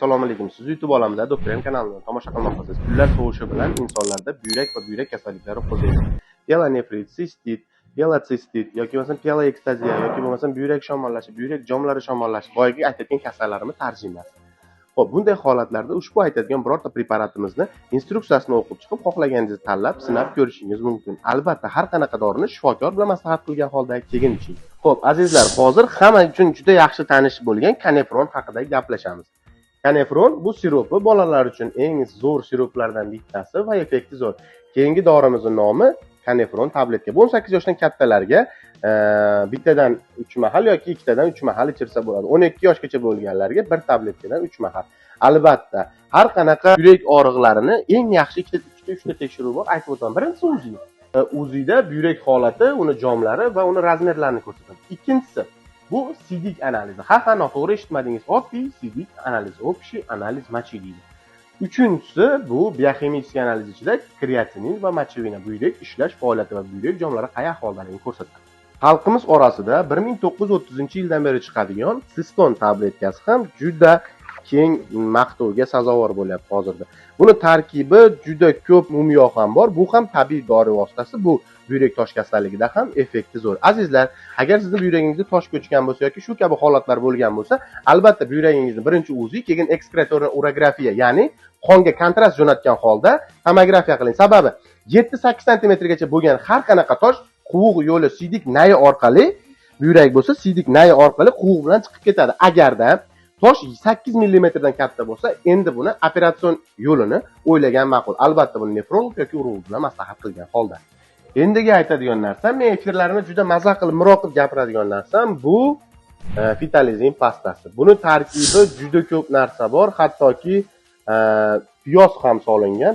Assalomu alaykum. Siz YouTube olamida Doktor M kanalini tomosha qilmoqdasiz. Kunlar sovishi bilan insonlarda buyrak va buyrak kasalliklari qo'zg'aydi. Pielonefrit, sistit, pielocystit yoki bo'lmasa pielekstaziya yoki bo'lmasa buyrak shamollashi, buyrak jomlari shamollashi boyagi aytadigan kasallarimiz tarjimasi. Xo'p, bunday holatlarda ushbu aytadigan birorta preparatimizni instruksiyasini o'qib chiqib, xohlaganingizni tanlab, sinab ko'rishingiz mumkin. Albatta, har qanaqa dorini shifokor bilan maslahat qilgan holda keyin iching. Xo'p, azizlar, hozir hamma uchun juda yaxshi tanish bo'lgan kanefron haqida gaplashamiz. Kanefron bu siropi bolalar uchun eng zo'r siroplardan bittasi va effekti zo'r. Keyingi dorimizning nomi kanefron tabletka. 18 yoshdan kattalarga bittadan 3 mahal yoki ikkitadan 3 mahal ichirsa bo'ladi. 12 yoshgacha bo'lganlarga bir tabletkadan 3 mahal. Albatta, har qanaqa yurak og'riqlarini eng yaxshi 2 ta tekshiruv bor, aytib o'taman. Birinchisi UZI. UZIda buyrak holati, uni jomlari va uni razmerlarini ko'rsatadi. Ikkinchisi bu sidik analizi. Ha, noto'g'ri eshitmadingiz. Oddiy sidik analizi, общий analiz mochi deydi. Uchinchisi bu bioximik analiz ichida kreatinin va mochevina buyrak ishlash faoliyati va buyrak jomlari qay ahvoldaligini ko'rsatadi. Xalqimiz orasida 1930-yildan beri chiqadigan Siston tabletkasi ham juda keng maqtovga sazovor bo'lyapti hozirda. Buni tarkibi juda ko'p mumyo ham bor. Bu ham tabiiy dori vositasi. Bu buyrak tosh kasalligida ham effekti zo'r. Azizlar, agar sizning buyuragingizda tosh ko'chgan bo'lsa yoki shu kabi holatlar bo'lgan bo'lsa, albatta buyragingizni birinchi UZI, keyin ekskretoriografiya, ya'ni qonga kontrast jo'natgan holda tomografiya qiling. Sababi 7-8 santimetrgacha bo'lgan har qanaqa tosh quvuq yo'li sidik nayi orqali, buyrak bo'lsa sidik nayi orqali quvuq bilan chiqib ketadi. Agarda tosh 8 mm dan katta bo'lsa, endi buni operatsion yo'lini o'ylagan ma'qul. Albatta buni nefrolog yoki urolog bilan maslahat qilgan holda. Endiga aytadigan narsam, men efirlarimni juda maza qilib, muroqib gapiradigan narsam bu fitalizin pastasi. Buni tarkibi juda ko'p narsa bor, hattoki piyoz ham solingan.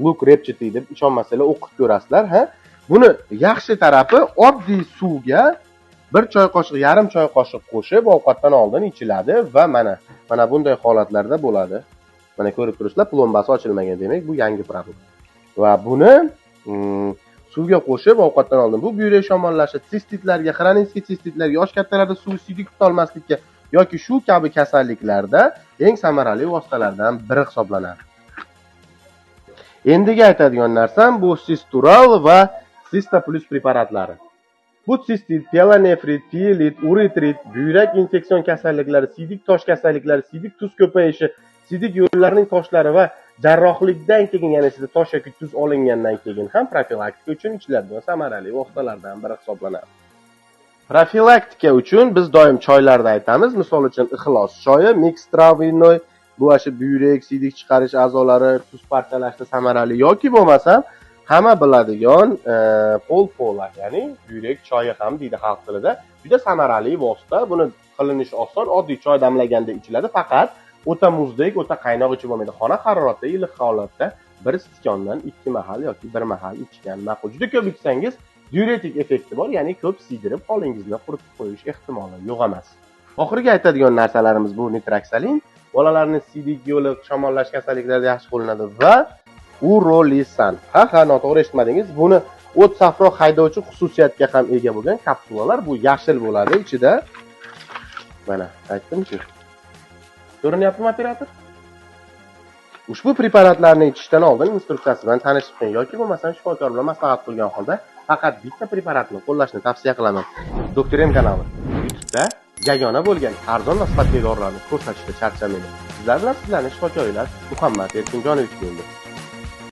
Luk repchiti deb ishonmasanglar o'qib ko'rasizlar, ha. Buni yaxshi tarafi oddiy suvga 1 choy qoshiq, yarim choy qoshiq qo'shib ovqatdan oldin ichiladi va mana bunday holatlarda bo'ladi. Mana ko'rib turibsizlar, plombasi ochilmagan, demak bu yangi produkt. Va buni suvga qo'shib ovqatdan oldin bu buyrak shamollashi, sistitlarga, xronik sistitlarga, yosh kattalarda suv sidik tutolmaslikka yoki shu kabi kasalliklarda eng samarali vositalardan biri hisoblanadi. Endiga aytadigan narsam bu Sistural va Sista Plus preparatlari. Bu sistit, pielonefrit, pielit, uretrit, buyrak infeksion kasalliklari, sidik tosh kasalliklari, sidik tuz ko'payishi, sidik yo'llarining toshlari va jarrohlikdan keyin, ya'ni sizda tosh yoki tuz olingandan keyin ham profilaktika uchun ichiladigan samarali vositalardan biri hisoblanadi. Profilaktika uchun biz doim choylarda aytamiz. Misol uchun ixlos choyi, mix travinoy, bu ashi buyrak sidik chiqarish a'zolari tuz parchalashda samarali yoki bo'lmasa hamma biladigan polpola, ya'ni buyrak choyi ham deydi xalq tilida. Juda samarali vosita. Buni qilinishi oson, oddiy choy damlaganda ichiladi, faqat o'ta muzdek, o'ta qaynoq ichib bo'lmaydi. Xona haroratida, iliq holatda 1 stondan 2 mahal yoki 1 mahal ichgan ma'qul. Juda ko'p ichsangiz diuretik effekti bor, ya'ni ko'p siydirib qoningizni quritib qo'yish ehtimoli yo'q emas. Oxirgi aytadigan narsalarimiz bu nitroksalin, bolalarning sidik yo'li shamollash kasalliklarida yaxshi qo'llanadi va urolisan. Noto'g'ri eshitmadingiz. Buni o't safro haydovchi xususiyatga ham ega bo'lgan kapsulalar. Bu yashil bo'ladi ichida. Mana, aytdim-ku. Ko'rinyaptimi operator? Ushbu preparatlarni ichishdan oldin instruksiyasi bilan tanishib qo'ying yoki bo'lmasa shifokor bilan maslahat qilgan holda faqat bitta preparatni qo'llashni tavsiya qilaman. Doktor M kanali YouTube'da yagona bo'lgan arzon va sifatli dorilarni ko'rsatishda charchamaydi. Sizlar bilan sizlarning shifokorlar Muhammad Erkinjonovich bo'ldi.